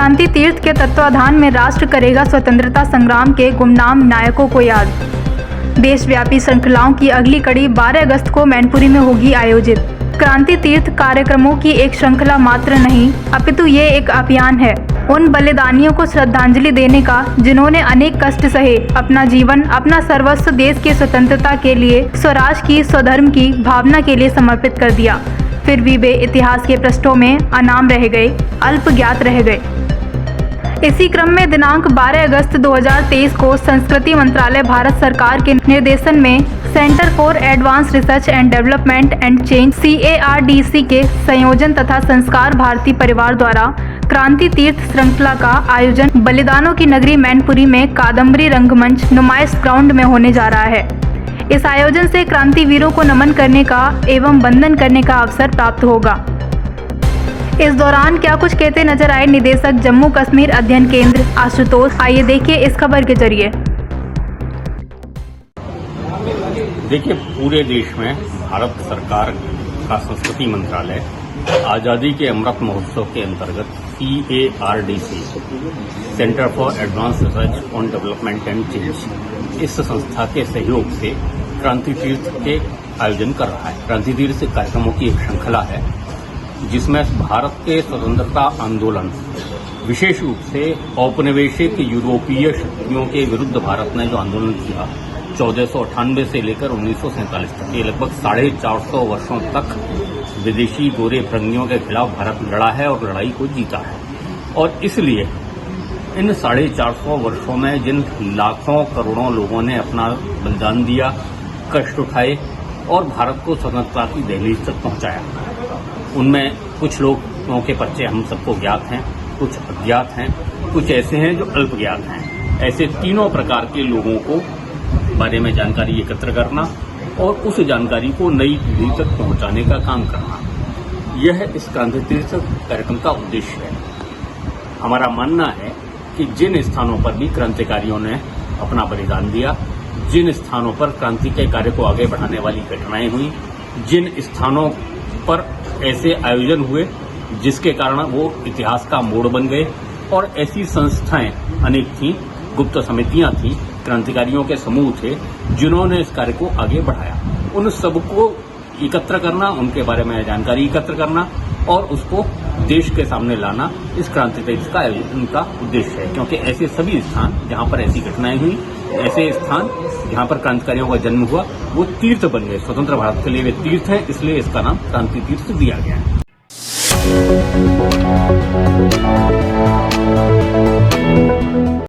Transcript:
क्रांति तीर्थ के तत्वाधान में राष्ट्र करेगा स्वतंत्रता संग्राम के गुमनाम नायकों को याद। देशव्यापी श्रृंखलाओं की अगली कड़ी 12 अगस्त को मैनपुरी में होगी आयोजित। क्रांति तीर्थ कार्यक्रमों की एक श्रृंखला मात्र नहीं, अपितु ये एक अभियान है उन बलिदानियों को श्रद्धांजलि देने का जिन्होंने अनेक कष्ट सहे, अपना जीवन, अपना सर्वस्व देश की स्वतंत्रता के लिए, स्वराज की, स्वधर्म की भावना के लिए समर्पित कर दिया। फिर भी वे इतिहास के पृष्ठों में अनाम रह गए, अल्प ज्ञात रह गए। इसी क्रम में दिनांक 12 अगस्त 2023 को संस्कृति मंत्रालय भारत सरकार के निर्देशन में centre for advance research and development and change CARDC के संयोजन तथा संस्कार भारती परिवार द्वारा क्रांति तीर्थ श्रृंखला का आयोजन बलिदानों की नगरी मैनपुरी में कादम्बरी रंगमंच नुमाइश ग्राउंड में होने जा रहा है। इस आयोजन से क्रांतिवीरों को नमन करने का एवं वंदन करने का अवसर प्राप्त होगा। इस दौरान क्या कुछ कहते नजर आए निदेशक जम्मू कश्मीर अध्ययन केंद्र आशुतोष, आइए देखिए इस खबर के जरिए। देखिए, पूरे देश में भारत सरकार का संस्कृति मंत्रालय आज़ादी के अमृत महोत्सव के अंतर्गत CARDC centre for advance research on development and change इस संस्था के सहयोग से क्रांति तीर्थ के आयोजन कर रहा है। क्रांति तीर्थ कार्यक्रमों की एक श्रृंखला है जिसमें भारत के स्वतंत्रता आंदोलन, विशेष रूप से औपनिवेशिक यूरोपीय शक्तियों के विरुद्ध भारत ने जो आंदोलन किया 1498 से लेकर 1947 तक, ये लगभग 450 वर्षों तक विदेशी गोरे फिरंगियों के खिलाफ भारत लड़ा है और लड़ाई को जीता है। और इसलिए इन 450 वर्षों में जिन लाखों करोड़ों लोगों ने अपना बलिदान दिया, कष्ट उठाए और भारत को स्वतंत्रता की दहलीज तक पहुंचाया, उनमें कुछ लोगों के पर्चे हम सबको ज्ञात हैं, कुछ अज्ञात हैं, कुछ ऐसे हैं जो अल्प ज्ञात हैं। ऐसे तीनों प्रकार के लोगों को बारे में जानकारी एकत्र करना और उस जानकारी को नई पीढ़ी तक पहुंचाने का काम करना, यह इस क्रांति तीर्थ कार्यक्रम का उद्देश्य है। हमारा मानना है कि जिन स्थानों पर भी क्रांतिकारियों ने अपना बलिदान दिया, जिन स्थानों पर क्रांति के कार्य को आगे बढ़ाने वाली घटनाएं हुई, जिन स्थानों पर ऐसे आयोजन हुए जिसके कारण वो इतिहास का मोड़ बन गए, और ऐसी संस्थाएं अनेक थीं, गुप्त समितियां थीं, क्रांतिकारियों के समूह थे जिन्होंने इस कार्य को आगे बढ़ाया। उन सबको एकत्र करना, उनके बारे में जानकारी एकत्र करना और उसको देश के सामने लाना इस क्रांति तीर्थ का आयोजन का उद्देश्य है। क्योंकि ऐसे सभी स्थान जहां पर ऐसी घटनाएं हुई, ऐसे स्थान जहां पर क्रांतिकारियों का जन्म हुआ, वो तीर्थ बन गए। स्वतंत्र भारत के लिए वे तीर्थ हैं, इसलिए इसका नाम क्रांति तीर्थ दिया गया है।